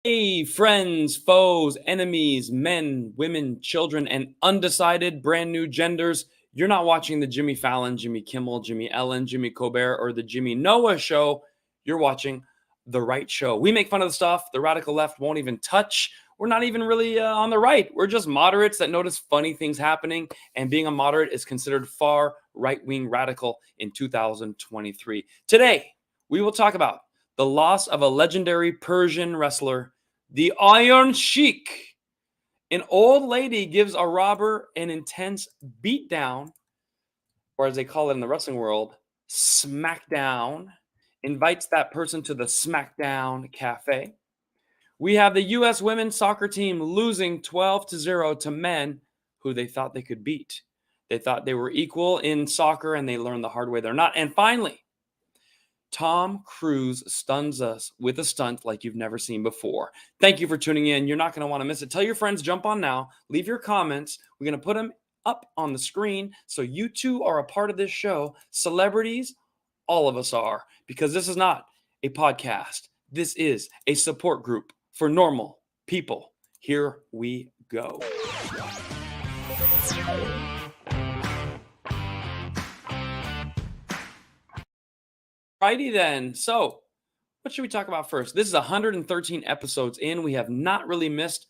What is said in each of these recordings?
Hey, friends, foes, enemies, men, women, children, and undecided brand new genders. You're not watching the Jimmy Fallon, Jimmy Kimmel, Jimmy Ellen, Jimmy Colbert, or the Jimmy Noah show. You're watching the right show. We make fun of the stuff the radical left won't even touch. We're not even really on the right. We're just moderates that notice funny things happening. And being a moderate is considered far right-wing radical in 2023. Today, we will talk about the loss of a legendary Persian wrestler, the Iron Sheik. An old lady gives a robber an intense beatdown, or as they call it in the wrestling world, Smackdown. Invites that person to the Smackdown Cafe. We have the U.S. women's soccer team losing 12-0 to men who they thought they could beat. They thought they were equal in soccer, and they learned the hard way they're not. And finally, Tom Cruise stuns us with a stunt like you've never seen before. Thank you for tuning in. You're not going to want to miss it. Tell your friends, jump on now. Leave your comments. We're going to put them up on the screen so you too are a part of this show. Celebrities, all of us are, because this is not a podcast. This is a support group for normal people. Here we go. Righty then. So, what should we talk about first? This is 113 episodes in. We have not really missed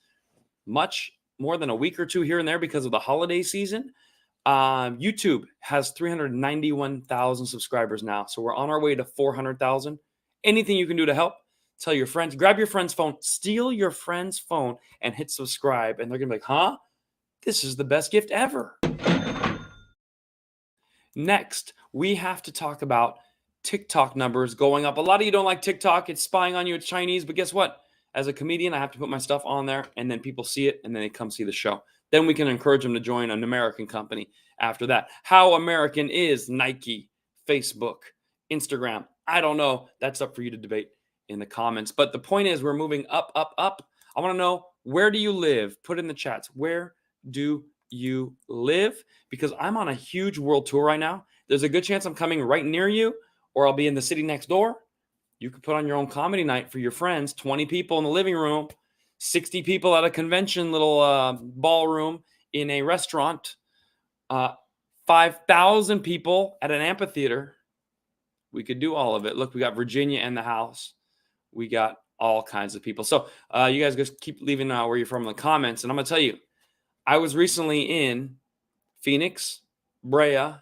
much more than a week or two here and there because of the holiday season. YouTube has 391,000 subscribers now. So we're on our way to 400,000. Anything you can do to help, tell your friends, grab your friend's phone, steal your friend's phone and hit subscribe. And they're going to be like, huh? This is the best gift ever. Next, we have to talk about TikTok numbers going up. A lot of you don't like TikTok. It's spying on you. It's Chinese. But guess what? As a comedian, I have to put my stuff on there, and then people see it, and then they come see the show. Then we can encourage them to join an American company after that. How American is Nike, Facebook, Instagram? I don't know. That's up for you to debate in the comments. But the point is, we're moving up, up, up. I want to know, where do you live? Put in the chats. Where do you live? Because I'm on a huge world tour right now. There's a good chance I'm coming right near you, or I'll be in the city next door. You could put on your own comedy night for your friends, 20 people in the living room, 60 people at a convention little ballroom in a restaurant, 5,000 people at an amphitheater. We could do all of it. Look, we got Virginia in the house. We got all kinds of people. So you guys just keep leaving where you're from in the comments. And I'm going to tell you, I was recently in Phoenix, Brea,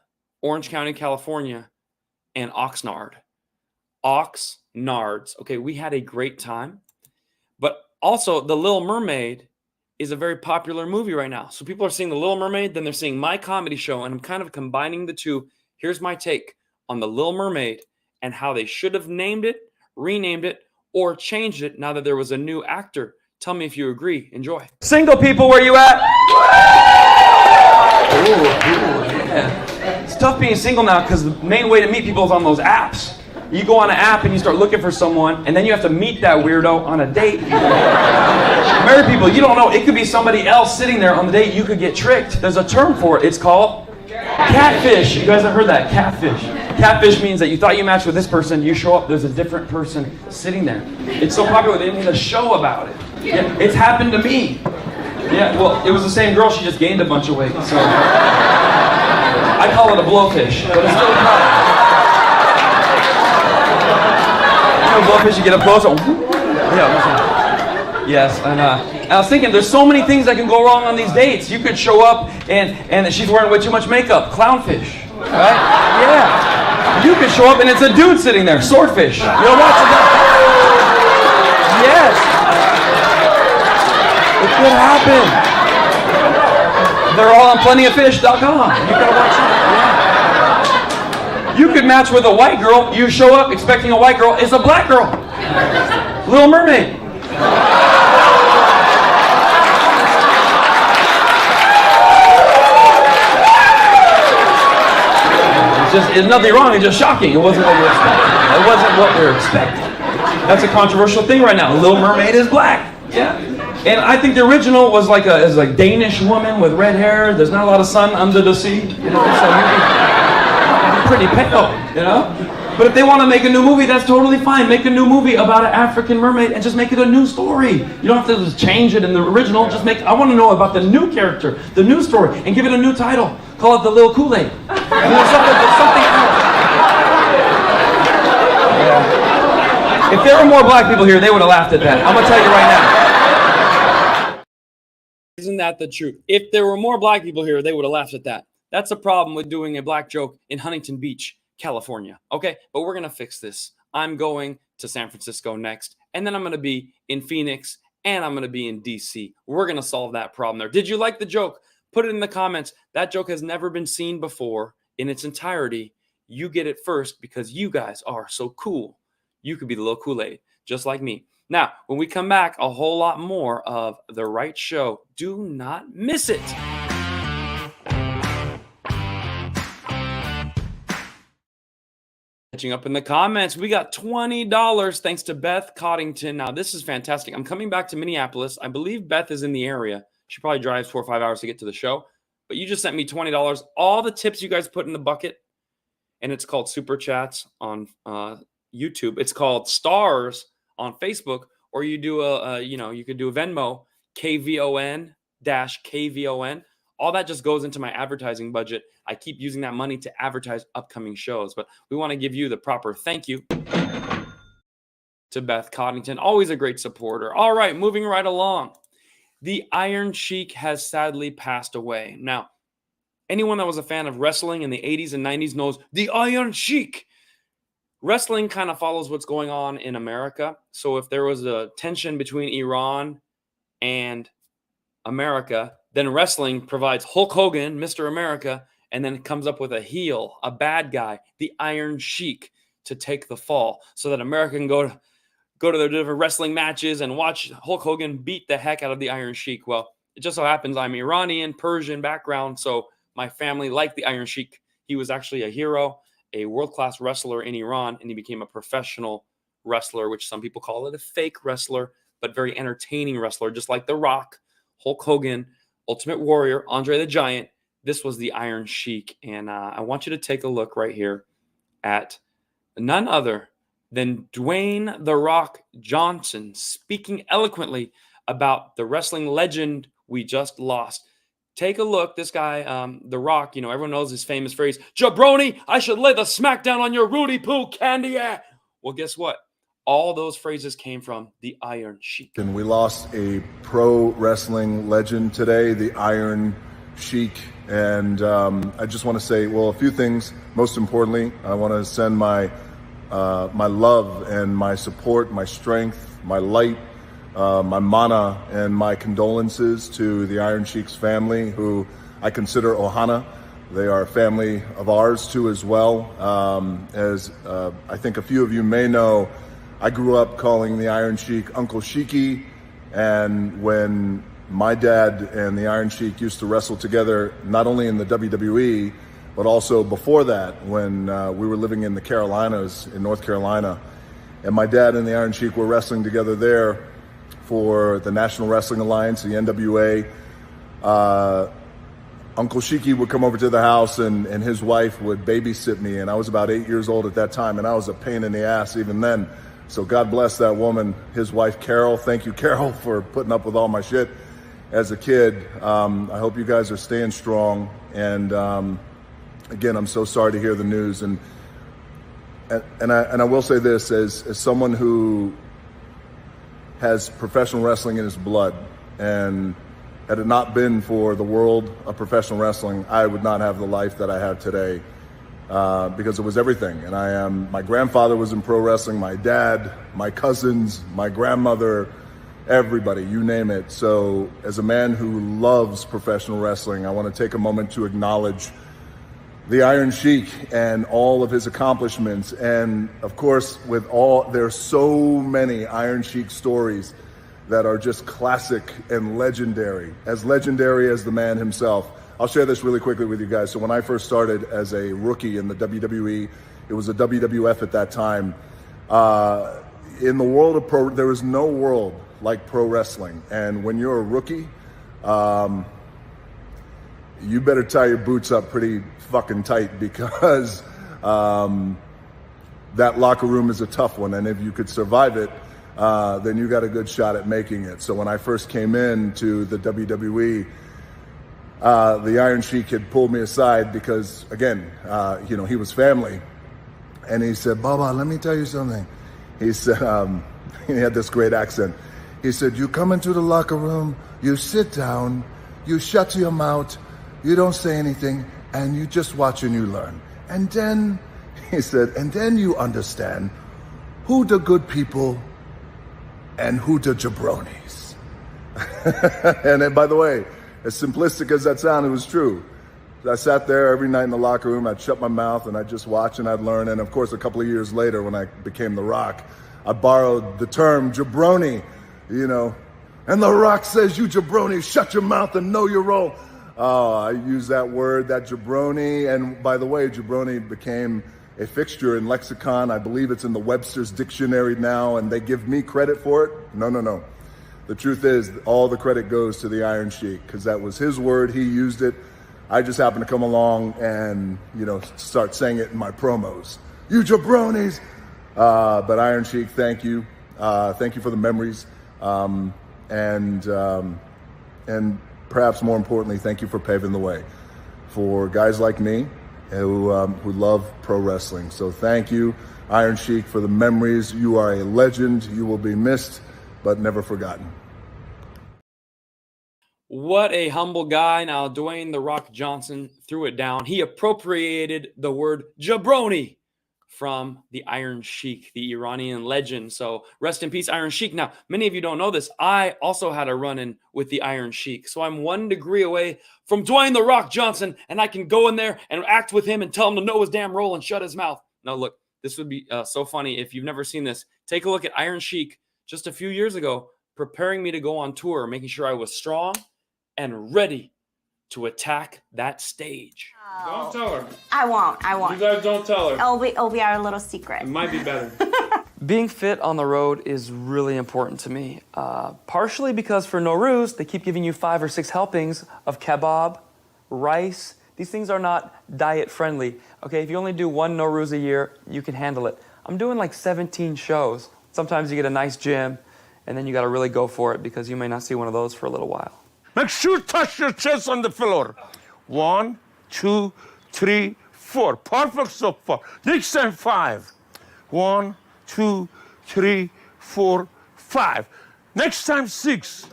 Orange County, California, and Oxnard. Oxnards. Okay, we had a great time. But also, The Little Mermaid is a very popular movie right now. So people are seeing The Little Mermaid, then they're seeing my comedy show, and I'm kind of combining the two. Here's my take on The Little Mermaid and how they should have named it, renamed it, or changed it now that there was a new actor Tell me if you agree. Enjoy. Single people, where you at? Ooh, yeah. It's tough being single now because the main way to meet people is on those apps. You go on an app and you start looking for someone, and then you have to meet that weirdo on a date. Married people, you don't know. It could be somebody else sitting there on the date. You could get tricked. There's a term for it. It's called catfish. You guys have heard that? Catfish. Catfish means that you thought you matched with this person. You show up, there's a different person sitting there. It's so popular, they didn't need a show about it. Yeah, it's happened to me. Yeah, well, it was the same girl. She just gained a bunch of weight. So I call it a blowfish, but it's still a problem. Blowfish, you get up close. Yeah, yes, and I was thinking, there's so many things that can go wrong on these dates. You could show up and she's wearing way too much makeup, clownfish, right? Yeah. You could show up and it's a dude sitting there, swordfish. You know what's that? Yes. It could happen. They're all on plentyoffish.com. You gotta watch it. Yeah. You could match with a white girl. You show up expecting a white girl. It's a black girl. Little Mermaid. There's nothing wrong. It's just shocking. It wasn't what we were expecting. It wasn't what we were expecting. That's a controversial thing right now. Little Mermaid is black. Yeah. And I think the original was like a Danish woman with red hair. There's not a lot of sun under the sea. You know, so pretty pale, you know? But if they want to make a new movie, that's totally fine. Make a new movie about an African mermaid and just make it a new story. You don't have to just change it in the original. Just I want to know about the new character, the new story, and give it a new title. Call it The Little Kool-Aid. Something else. Yeah. If there were more black people here, they would have laughed at that. I'm going to tell you right now. Isn't that the truth? If there were more black people here, they would have laughed at that. That's the problem with doing a black joke in Huntington Beach, California. Okay, but we're going to fix this. I'm going to San Francisco next, and then I'm going to be in Phoenix, and I'm going to be in DC. We're going to solve that problem there. Did you like the joke? Put it in the comments. That joke has never been seen before in its entirety. You get it first because you guys are so cool. You could be the little Kool-Aid, just like me. Now, when we come back, a whole lot more of The Right Show. Do not miss it. Catching up in the comments, we got $20 thanks to Beth Coddington. Now, this is fantastic. I'm coming back to Minneapolis. I believe Beth is in the area. She probably drives 4 or 5 hours to get to the show. But you just sent me $20. All the tips you guys put in the bucket, and it's called Super Chats on YouTube. It's called Stars on Facebook, or you do you could do a Venmo, KVON-KVON. All that just goes into my advertising budget. I keep using that money to advertise upcoming shows, but we want to give you the proper thank you to Beth Coddington. Always a great supporter. All right, moving right along. The Iron Sheik has sadly passed away. Now, anyone that was a fan of wrestling in the 80s and 90s knows the Iron Sheik. Wrestling kind of follows what's going on in America. So if there was a tension between Iran and America, then wrestling provides Hulk Hogan, Mr. America, and then it comes up with a heel, a bad guy, the Iron Sheik, to take the fall so that America can go to their different wrestling matches and watch Hulk Hogan beat the heck out of the Iron Sheik. Well, it just so happens I'm Iranian, Persian background, so my family liked the Iron Sheik. He was actually a hero, a world-class wrestler in Iran, and he became a professional wrestler, which some people call it a fake wrestler, but very entertaining wrestler, just like The Rock, Hulk Hogan, Ultimate Warrior, Andre the Giant. This was the Iron Sheik, and I want you to take a look right here at none other than Dwayne The Rock Johnson speaking eloquently about the wrestling legend we just lost. Take a look. This guy, The Rock, everyone knows his famous phrase, "Jabroni, I should lay the smackdown on your Rudy Poo candy." Well, guess what? All those phrases came from the Iron Sheik. And we lost a pro wrestling legend today, the Iron Sheik. And I just want to say, a few things. Most importantly, I want to send my love and my support, my strength, my light, my mana, and my condolences to the Iron Sheik's family, who I consider Ohana. They are a family of ours too as well. As I think a few of you may know, I grew up calling the Iron Sheik Uncle Sheiky, And when my dad and the Iron Sheik used to wrestle together, not only in the WWE, but also before that, when we were living in the Carolinas, in North Carolina, and my dad and the Iron Sheik were wrestling together there for the National Wrestling Alliance, the NWA. Uncle Sheiky would come over to the house and his wife would babysit me, and I was about 8 years old at that time, and I was a pain in the ass even then. So God bless that woman, his wife Carol. Thank you, Carol, for putting up with all my shit as a kid. I hope you guys are staying strong, and again, I'm so sorry to hear the news. And I will say this, as someone who has professional wrestling in his blood, and had it not been for the world of professional wrestling, I would not have the life that I have today, because it was everything. And my grandfather was in pro wrestling, my dad, my cousins, my grandmother, everybody, you name it. So as a man who loves professional wrestling, I want to take a moment to acknowledge the Iron Sheik and all of his accomplishments. And of course, there's so many Iron Sheik stories that are just classic and legendary as the man himself. I'll share this really quickly with you guys. So when I first started as a rookie in the WWE, it was a WWF at that time. In the world of pro, there is no world like pro wrestling. And when you're a rookie, you better tie your boots up pretty fucking tight, because that locker room is a tough one. And if you could survive it, then you got a good shot at making it. So when I first came into the WWE, the Iron Sheik had pulled me aside because, again, he was family. And he said, "Baba, let me tell you something." He said, he had this great accent. He said, "You come into the locker room, you sit down, you shut your mouth, you don't say anything, and you just watch and you learn. And then," he said, "and then you understand who the good people and who the jabronis." And then, by the way, as simplistic as that sounded, it was true. I sat there every night in the locker room, I'd shut my mouth and I'd just watch and I'd learn. And of course, a couple of years later, when I became The Rock, I borrowed the term jabroni, and The Rock says, "You jabroni, shut your mouth and know your role." Oh, I use that word, that jabroni. And by the way, jabroni became a fixture in lexicon. I believe it's in the Webster's dictionary now, and they give me credit for it. No. The truth is, all the credit goes to the Iron Sheik, because that was his word. He used it. I just happened to come along and, start saying it in my promos. "You jabronis!" But Iron Sheik, thank you. Thank you for the memories. And perhaps more importantly, thank you for paving the way for guys like me who love pro wrestling. So thank you, Iron Sheik, for the memories. You are a legend. You will be missed, but never forgotten. What a humble guy. Now, Dwayne "The Rock" Johnson threw it down. He appropriated the word jabroni from the Iron Sheik, the Iranian legend. So rest in peace, Iron Sheik. Now, many of you don't know this. I also had a run-in with the Iron Sheik. So I'm 1 degree away from Dwayne "The Rock" Johnson, and I can go in there and act with him and tell him to know his damn role and shut his mouth. Now, look, this would be so funny if you've never seen this. Take a look at Iron Sheik just a few years ago, preparing me to go on tour, making sure I was strong and ready to attack that stage. Oh. Don't tell her. I won't. You guys don't tell her. It'll be our little secret. It might be better. Being fit on the road is really important to me. Partially because for Nowruz, they keep giving you 5 or 6 helpings of kebab, rice. These things are not diet friendly. Okay, if you only do 1 Nowruz a year, you can handle it. I'm doing like 17 shows. Sometimes you get a nice gym, and then you got to really go for it, because you may not see one of those for a little while. Make sure you touch your chest on the floor. 1, 2, 3, 4. Perfect so far. Next time 5. 1, 2, 3, 4, 5. Next time 6.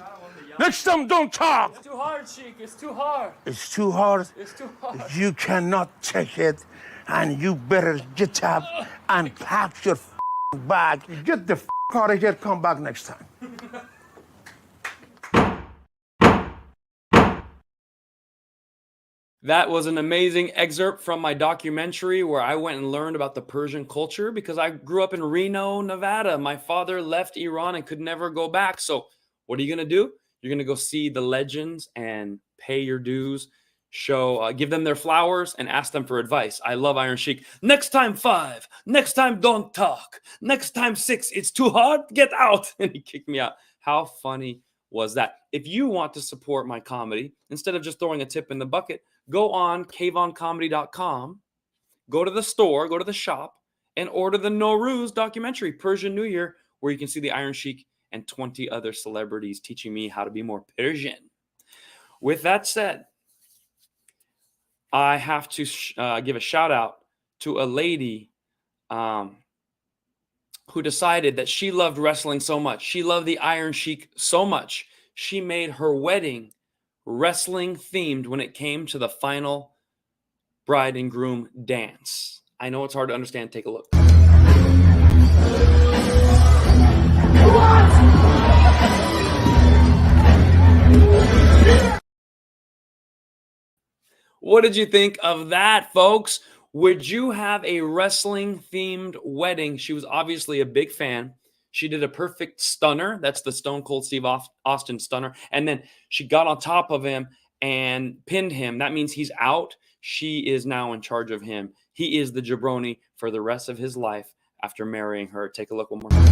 Next time don't talk. It's too hard, Sheik. It's too hard. It's too hard. It's too hard. You cannot take it, and you better get up and pack your bag. Get the out of here. Come back next time. That was an amazing excerpt from my documentary where I went and learned about the Persian culture, because I grew up in Reno, Nevada. My father left Iran and could never go back. So What are you going to do? You're going to go see the legends and pay your dues, give them their flowers and ask them for advice. I love Iron Sheik. Next time 5, next time don't talk, next time 6, it's too hard, get out. And he kicked me out. How funny was that? If you want to support my comedy, instead of just throwing a tip in the bucket, go on caveoncomedy.com, go to the store, go to the shop, and order the Nowruz documentary, Persian New Year, where you can see the Iron Sheik and 20 other celebrities teaching me how to be more Persian. With that said, I have to give a shout out to a lady who decided that she loved wrestling so much. She loved the Iron Sheik so much. She made her wedding wrestling themed when it came to the final bride and groom dance. I know it's hard to understand. Take a look. What did you think of that, folks? Would you have a wrestling themed wedding? She was obviously a big fan. She did a perfect stunner. That's the Stone Cold Steve Austin stunner. And then she got on top of him and pinned him. That means he's out. She is now in charge of him. He is the jabroni for the rest of his life after marrying her. Take a look one more time.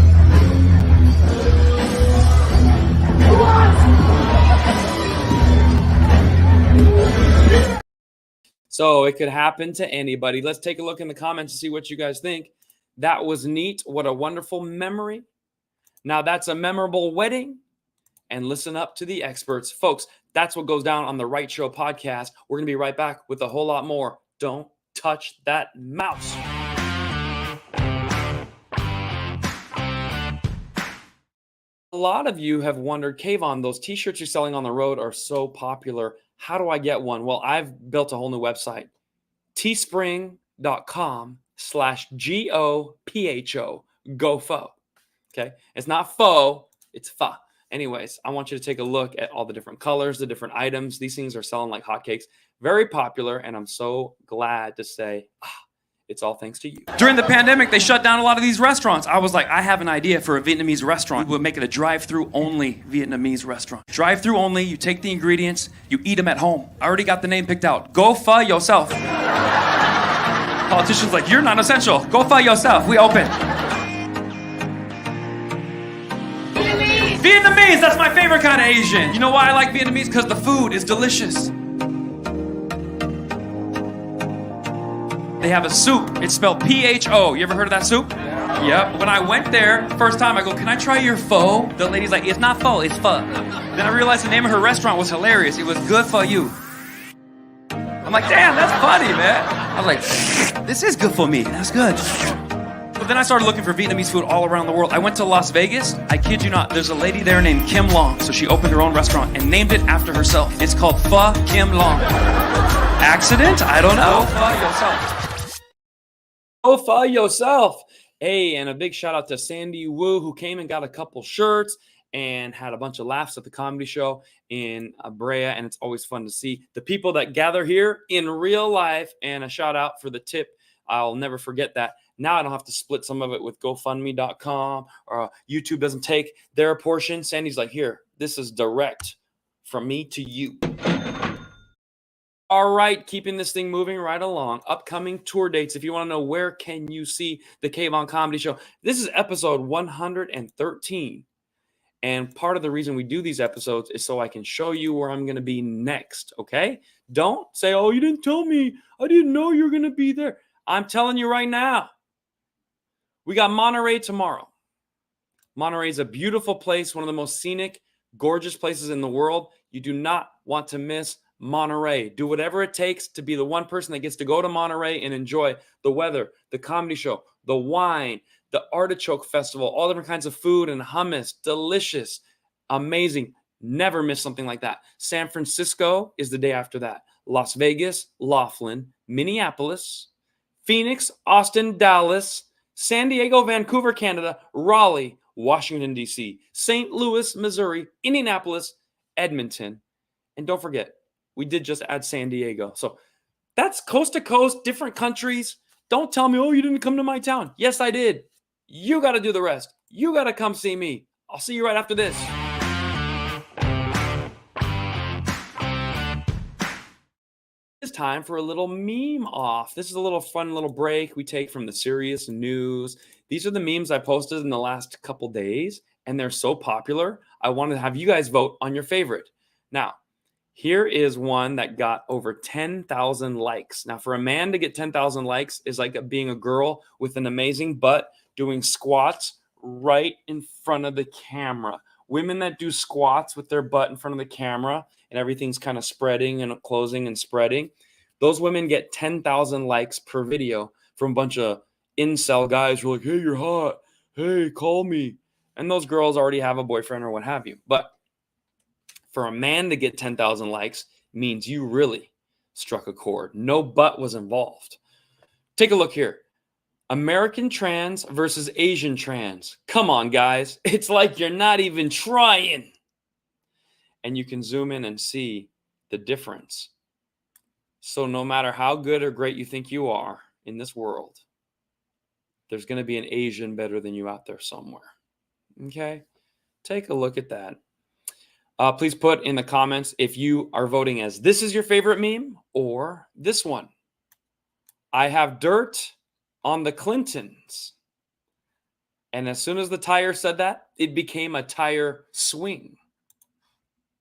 So it could happen to anybody. Let's take a look in the comments to see what you guys think. That was neat. What a wonderful memory. Now that's a memorable wedding. And listen up to the experts. Folks, that's what goes down on the Right Show podcast. We're going to be right back with a whole lot more. Don't touch that mouse. A lot of you have wondered, Kayvon, those t-shirts you're selling on the road are so popular. How do I get one? Well, I've built a whole new website, teespring.com/GOPHO, GoFo. Okay. It's not faux, it's fa. Anyways, I want you to take a look at all the different colors, the different items. These things are selling like hotcakes. Very popular. And I'm so glad to say, it's all thanks to you. During the pandemic, they shut down a lot of these restaurants. I was like, I have an idea for a Vietnamese restaurant. We'll make it a drive-through only Vietnamese restaurant. Drive-through only, you take the ingredients, you eat them at home. I already got the name picked out. Go pho yourself. Politicians like, you're not essential. Go pho yourself. We open. Vietnamese, that's my favorite kind of Asian. You know why I like Vietnamese? Because the food is delicious. They have a soup. It's spelled PHO. You ever heard of that soup? Yep. When I went there, first time, I go, can I try your pho? The lady's like, it's not pho, it's pho. Then I realized the name of her restaurant was hilarious. It was Good For You. I'm like, damn, that's funny, man. I was like, this is good for me. That's good. But then I started looking for Vietnamese food all around the world. I went to Las Vegas. I kid you not, there's a lady there named Kim Long. So she opened her own restaurant and named it after herself. It's called Pho Kim Long. Accident? I don't know. Go pho yourself. Go pho yourself. Hey, and a big shout out to Sandy Wu, who came and got a couple shirts and had a bunch of laughs at the comedy show in Brea. And it's always fun to see the people that gather here in real life. And a shout out for the tip. I'll never forget that. Now I don't have to split some of it with GoFundMe.com or YouTube doesn't take their portion. Sandy's like, here, this is direct from me to you. All right, keeping this thing moving right along. Upcoming tour dates. If you want to know where can you see the Kayvon Comedy Show, this is episode 113. And part of the reason we do these episodes is so I can show you where I'm going to be next, okay? Don't say, oh, you didn't tell me. I didn't know you were going to be there. I'm telling you right now. We got Monterey tomorrow. Monterey is a beautiful place, one of the most scenic, gorgeous places in the world. You do not want to miss Monterey. Do whatever it takes to be the one person that gets to go to Monterey and enjoy the weather, the comedy show, the wine, the artichoke festival, all different kinds of food and hummus. Delicious, amazing. Never miss something like that. San Francisco is the day after that. Las Vegas, Laughlin, Minneapolis, Phoenix, Austin, Dallas, San Diego, Vancouver, Canada, Raleigh, Washington, D.C., St. Louis, Missouri, Indianapolis, Edmonton. And don't forget, we did just add San Diego. So that's coast to coast, different countries. Don't tell me, oh, you didn't come to my town. Yes, I did. You got to do the rest. You got to come see me. I'll see you right after this. time for a little meme off. This is a little fun little break we take from the serious news. These are the memes I posted in the last couple days, and they're so popular. I wanted to have you guys vote on your favorite. Now, here is one that got over 10,000 likes. Now, for a man to get 10,000 likes is like being a girl with an amazing butt doing squats right in front of the camera. Women that do squats with their butt in front of the camera and everything's kind of spreading and closing and spreading, those women get 10,000 likes per video from a bunch of incel guys who are like, hey, you're hot. Hey, call me. And those girls already have a boyfriend or what have you. But for a man to get 10,000 likes means you really struck a chord. No butt was involved. Take a look here. American trans versus Asian trans. Come on, guys. It's like you're not even trying. And you can zoom in and see the difference. So no matter how good or great you think you are in this world, there's going to be an Asian better than you out there somewhere. Okay? Take a look at that. Please put in the comments if you are voting as this is your favorite meme or this one. I have dirt on the Clintons. And as soon as the tire said that, it became a tire swing.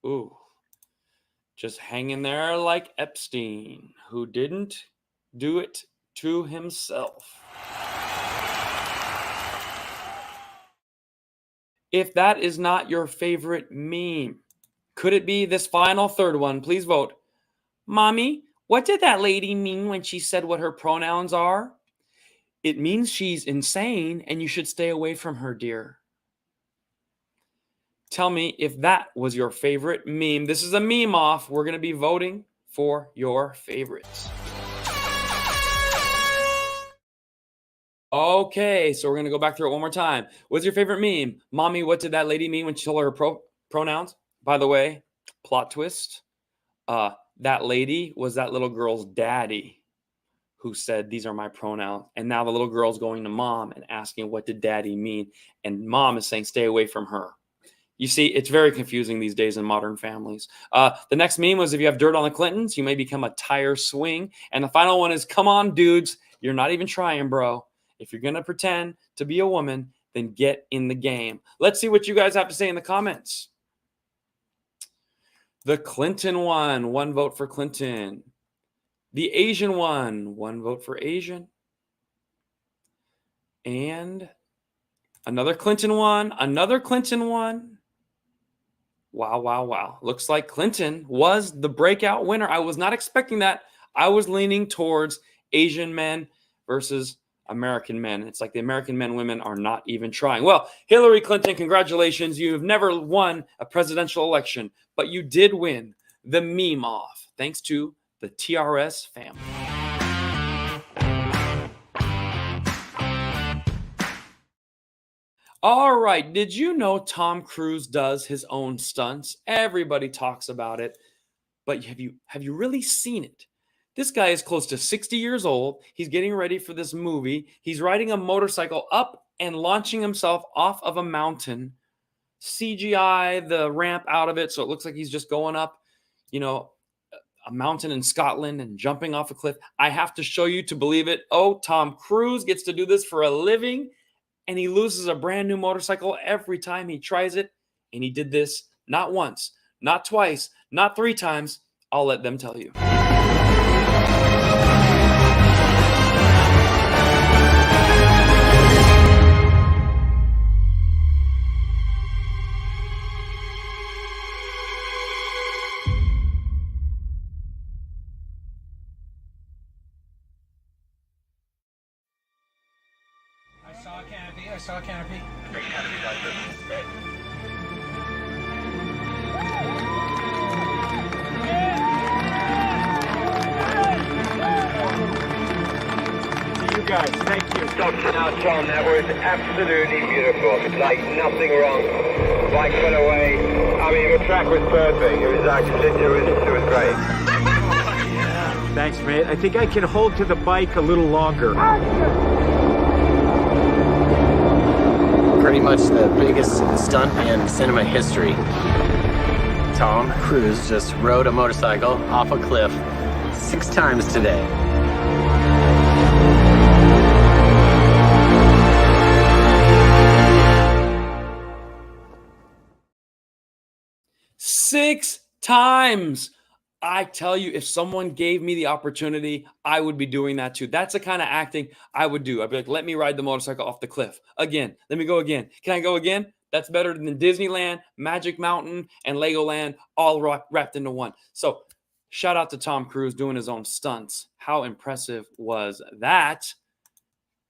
Ooh. Just hanging there like Epstein, who didn't do it to himself. If that is not your favorite meme, could it be this final third one? Please vote. Mommy, what did that lady mean when she said what her pronouns are? It means she's insane and you should stay away from her, dear. Tell me if that was your favorite meme. This is a meme off. We're going to be voting for your favorites. Okay, so we're going to go back through it one more time. What's your favorite meme? Mommy, what did that lady mean when she told her pronouns? By the way, plot twist. That lady was that little girl's daddy who said, these are my pronouns. And now the little girl's going to mom and asking, what did daddy mean? And mom is saying, stay away from her. You see, it's very confusing these days in modern families. The next meme was, if you have dirt on the Clintons, you may become a tire swing. And the final one is, come on, dudes. You're not even trying, bro. If you're going to pretend to be a woman, then get in the game. Let's see what you guys have to say in the comments. The Clinton one vote for Clinton. The Asian one vote for Asian. And another Clinton one. Wow, wow, wow. Looks like Clinton was the breakout winner. I was not expecting that. I was leaning towards Asian men versus American men. It's like the American men, women are not even trying. Well, Hillary Clinton, congratulations. You've never won a presidential election, but you did win the meme off, thanks to the TRS family. All right. Did you know Tom Cruise does his own stunts? Everybody talks about it, but have you really seen it? This guy is close to 60 years old. He's getting ready for this movie. He's riding a motorcycle up and launching himself off of a mountain. CGI the ramp out of it, so it looks like he's just going up, a mountain in Scotland and jumping off a cliff. I have to show you to believe it. Oh, Tom Cruise gets to do this for a living, and he loses a brand new motorcycle every time he tries it. And he did this not once, not twice, not 3 times. I'll let them tell you. I saw a canopy. To you guys, thank you. Now, John, that was absolutely beautiful. Like nothing wrong. Bike went away. I mean, the track was perfect. It was great. Thanks, mate. I think I can hold to the bike a little longer. Pretty much the biggest stunt in cinema history. Tom Cruise just rode a motorcycle off a cliff 6 times today. Six times. I tell you, if someone gave me the opportunity, I would be doing that too. That's the kind of acting I would do. I'd be like, let me ride the motorcycle off the cliff again. Let me go again. Can I go again? That's better than Disneyland, Magic Mountain, and Legoland all wrapped into one. So shout out to Tom Cruise doing his own stunts. How impressive was that?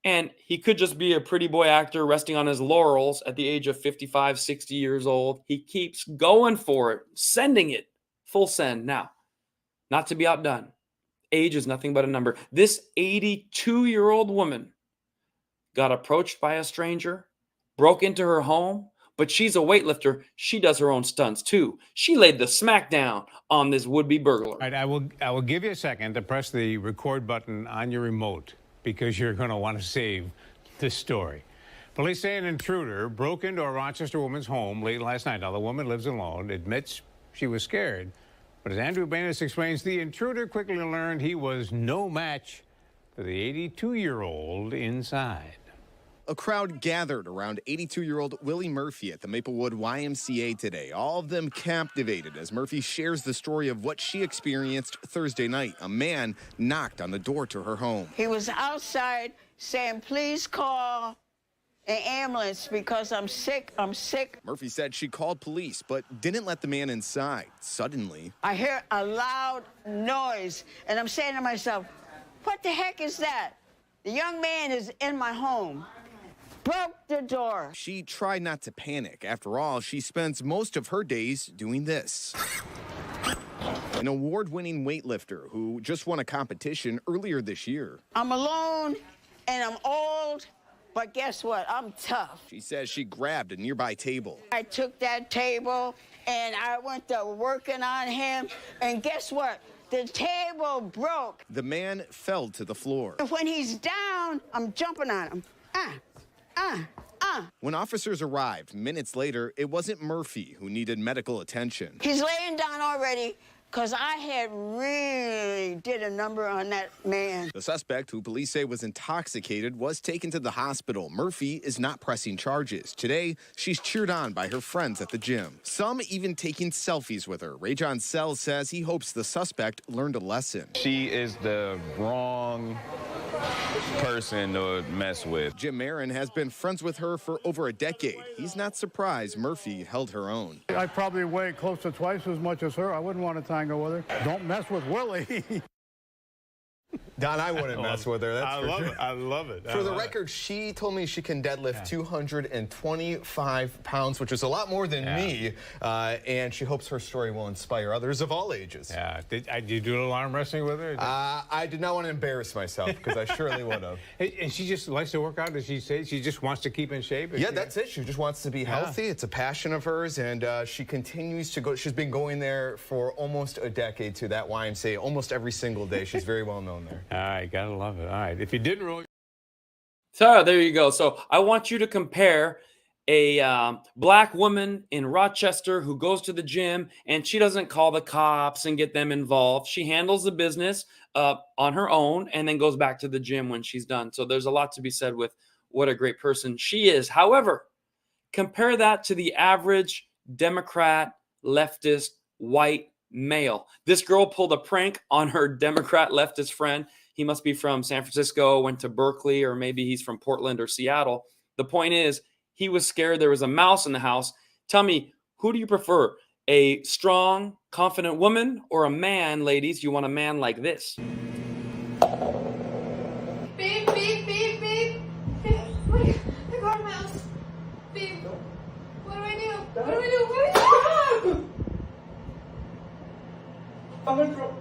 And he could just be a pretty boy actor resting on his laurels at the age of 55, 60 years old. He keeps going for it, sending it. Full send. Now, not to be outdone, age is nothing but a number. This 82-year-old woman got approached by a stranger, broke into her home, but she's a weightlifter. She does her own stunts too. She laid the smackdown on this would-be burglar. All right, I will give you a second to press the record button on your remote because you're going to want to save this story. Police say an intruder broke into a Rochester woman's home late last night. Now, the woman lives alone, admits she was scared. But as Andrew Banis explains, the intruder quickly learned he was no match for the 82-year-old inside. A crowd gathered around 82-year-old Willie Murphy at the Maplewood YMCA today, all of them captivated as Murphy shares the story of what she experienced Thursday night. A man knocked on the door to her home. He was outside saying, please call an ambulance because I'm sick, I'm sick. Murphy said she called police but didn't let the man inside. Suddenly, I hear a loud noise and I'm saying to myself, what the heck is that? The young man is in my home. Broke the door. She tried not to panic. After all, she spends most of her days doing this. An award-winning weightlifter who just won a competition earlier this year. I'm alone and I'm old. But guess what? I'm tough. She says she grabbed a nearby table. I took that table and I went to working on him. And guess what? The table broke. The man fell to the floor. When he's down, I'm jumping on him. When officers arrived minutes later, it wasn't Murphy who needed medical attention. He's laying down already. Because I had really did a number on that man. The suspect, who police say was intoxicated, was taken to the hospital. Murphy is not pressing charges. Today, she's cheered on by her friends at the gym. Some even taking selfies with her. Rajon Sells says he hopes the suspect learned a lesson. She is the wrong person to mess with. Jim Marin has been friends with her for over a decade. He's not surprised Murphy held her own. I probably weigh close to twice as much as her. I wouldn't want to tango with her. Don't mess with Willie. Don, I wouldn't mess with her. That's I love it. I love it. For the record, she told me she can deadlift 225 pounds, which is a lot more than me. And she hopes her story will inspire others of all ages. Yeah. Did you do a little arm wrestling with her? I did not want to embarrass myself because I surely would have. And she just likes to work out, as she says? She just wants to keep in shape? Yeah, that's it. She just wants to be healthy. It's a passion of hers, and she continues to go. She's been going there for almost a decade to that YMCA, almost every single day. She's very well known there. All right, gotta love it. All right, if you didn't roll. So there you go. So I want you to compare a black woman in Rochester who goes to the gym and she doesn't call the cops and get them involved. She handles the business on her own and then goes back to the gym when she's done. So there's a lot to be said with what a great person she is. However, compare that to the average Democrat, leftist, white male. This girl pulled a prank on her Democrat leftist friend. He must be from San Francisco, went to Berkeley, or maybe he's from Portland or Seattle. The point is, he was scared there was a mouse in the house. Tell me, who do you prefer? A strong, confident woman or a man, ladies? You want a man like this. Beep, beep, beep, beep. Beep, wait, I got a mouse. Beep. What do I do? What do I do? What do I do? I'm in trouble.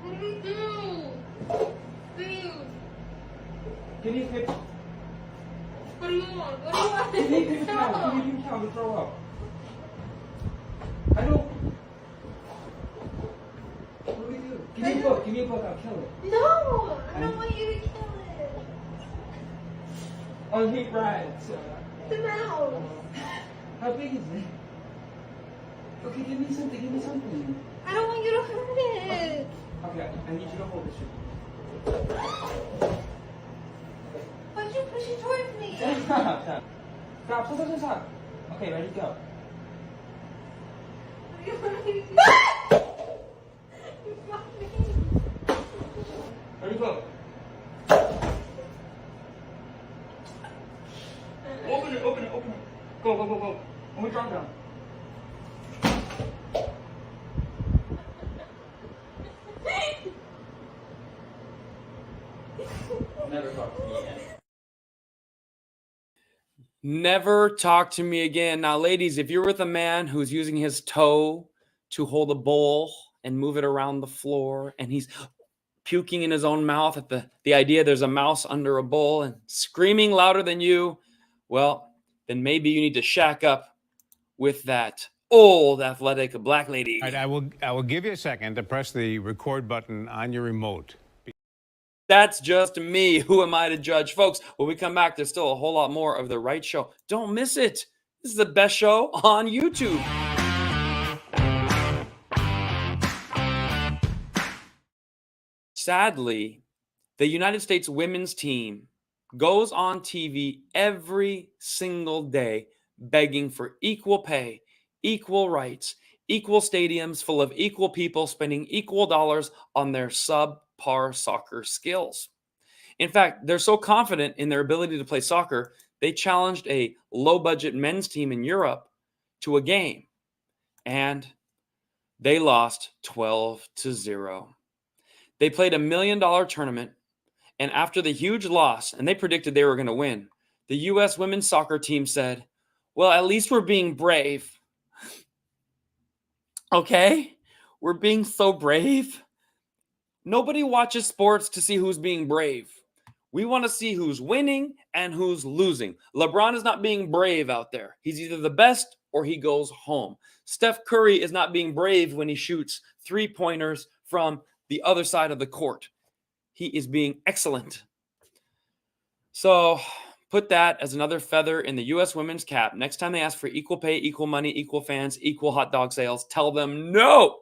What do we do? Beep. Give me a picture. What do you want? What do you want? Give me a picture now. Give me a picture now to throw up. I don't. What do we do? Give me a book. Give me a book. I'll kill it. No! I don't want you to kill it. I'll hate rides. The mouse. How big is it? Okay, give me something. Give me something. I don't want you to hurt it. Okay, I need you to hold this. Why'd you push it towards me? Stop. Okay, ready, go. You want me to do? You got me. Ready, go. Open it. Go. When we drop down. Never talk to me again. Never talk to me again. Now, ladies, if you're with a man who's using his toe to hold a bowl and move it around the floor, and he's puking in his own mouth at the idea there's a mouse under a bowl and screaming louder than you, well, then maybe you need to shack up with that old athletic black lady. All right, I will give you a second to press the record button on your remote. That's just me. Who am I to judge? Folks, when we come back, there's still a whole lot more of The Right Show. Don't miss it. This is the best show on YouTube. Sadly, the United States women's team goes on TV every single day begging for equal pay, equal rights, equal stadiums full of equal people spending equal dollars on their subpar soccer skills. In fact, they're so confident in their ability to play soccer, they challenged a low-budget men's team in Europe to a game, and they lost 12-0. They played $1 million tournament, and after the huge loss, and they predicted they were going to win, the U.S. women's soccer team said, well, at least we're being brave. Okay? We're being so brave. Nobody watches sports to see who's being brave. We want to see who's winning and who's losing. LeBron is not being brave out there. He's either the best or he goes home. Steph Curry is not being brave when he shoots three-pointers from the other side of the court. He is being excellent. So put that as another feather in the U.S. women's cap. Next time they ask for equal pay, equal money, equal fans, equal hot dog sales, tell them no.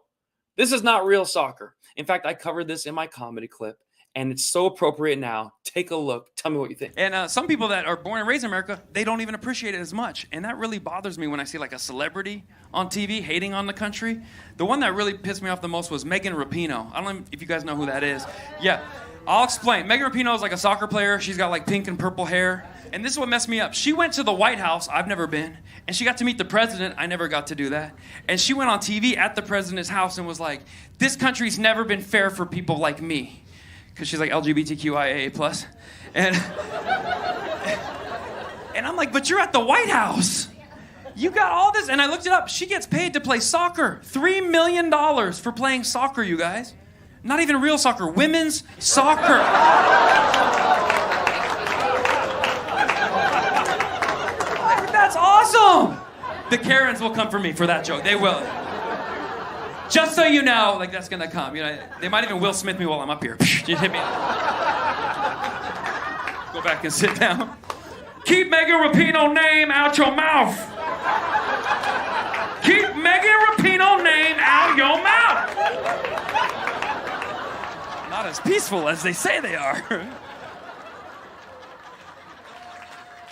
This is not real soccer. In fact, I covered this in my comedy clip, and it's so appropriate now. Take a look. Tell me what you think. And some people that are born and raised in America, they don't even appreciate it as much. And that really bothers me when I see like a celebrity on TV hating on the country. The one that really pissed me off the most was Megan Rapinoe. I don't know if you guys know who that is. Yeah, I'll explain. Megan Rapinoe is like a soccer player. She's got like pink and purple hair. And this is what messed me up. She went to the White House. I've never been. And she got to meet the president. I never got to do that. And she went on TV at the president's house and was like, this country's never been fair for people like me. Because she's like LGBTQIA+. And I'm like, but you're at the White House. You got all this. And I looked it up. She gets paid to play soccer. $3 million for playing soccer, you guys. Not even real soccer. Women's soccer. That's awesome. The Karens will come for me for that joke. They will. Just so you know, like that's gonna come. You know, they might even Will Smith me while I'm up here. Just hit me. Go back and sit down. Keep Megan Rapinoe name out your mouth. Keep Megan Rapinoe name out your mouth. Not as peaceful as they say they are.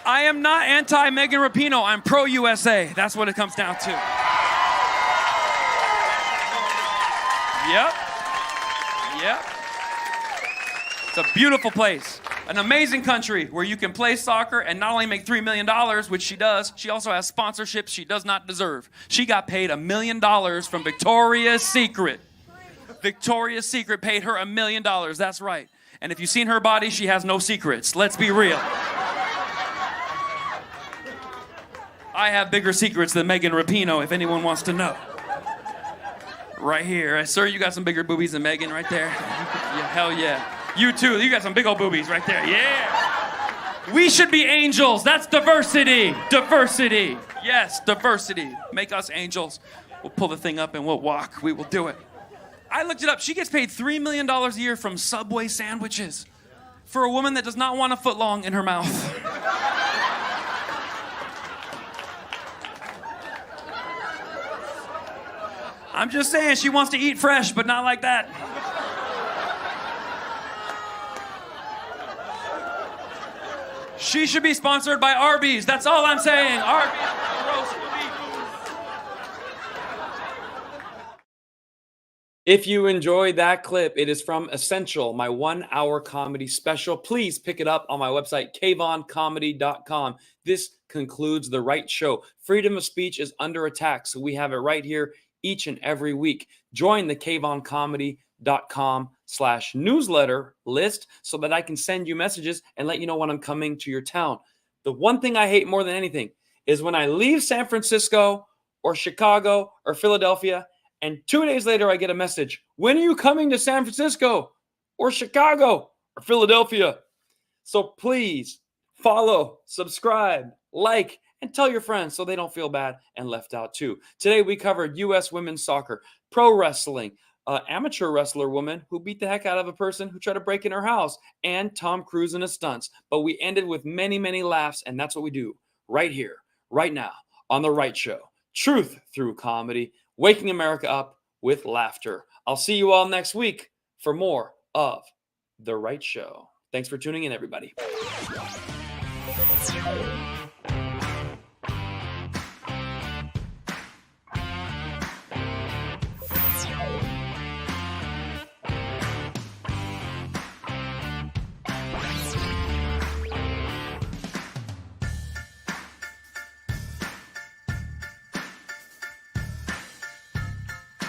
I am not anti-Megan Rapinoe. I'm pro-USA. That's what it comes down to. Yep. It's a beautiful place. An amazing country where you can play soccer and not only make $3 million, which she does, she also has sponsorships she does not deserve. She got paid $1 million from Victoria's Secret. Victoria's Secret paid her $1 million. That's right. And if you've seen her body, she has no secrets. Let's be real. I have bigger secrets than Megan Rapinoe, if anyone wants to know. Right here. Sir, you got some bigger boobies than Megan right there. Yeah, hell yeah. You too. You got some big old boobies right there. Yeah. We should be angels. That's diversity. Diversity. Yes, diversity. Make us angels. We'll pull the thing up and we'll walk. We will do it. I looked it up. She gets paid $3 million a year from Subway sandwiches for a woman that does not want a foot long in her mouth. I'm just saying she wants to eat fresh, but not like that. She should be sponsored by Arby's. That's all I'm saying. Arby's roast beef. If you enjoyed that clip, it is from Essential, my 1-hour comedy special. Please pick it up on my website, kavoncomedy.com. This concludes The Right Show. Freedom of speech is under attack, so we have it right here each and every week. Join the kavoncomedy.com/newsletter list so that I can send you messages and let you know when I'm coming to your town. The one thing I hate more than anything is when I leave San Francisco or Chicago or Philadelphia, and 2 days later I get a message, when are you coming to San Francisco or Chicago or Philadelphia? So please follow, subscribe, like, and tell your friends so they don't feel bad and left out too. Today we covered U.S. women's soccer, pro wrestling, amateur wrestler woman who beat the heck out of a person who tried to break in her house, and Tom Cruise in his stunts. But we ended with many, many laughs, and that's what we do right here, right now, on The Right Show. Truth through comedy, waking America up with laughter. I'll see you all next week for more of The Right Show. Thanks for tuning in, everybody.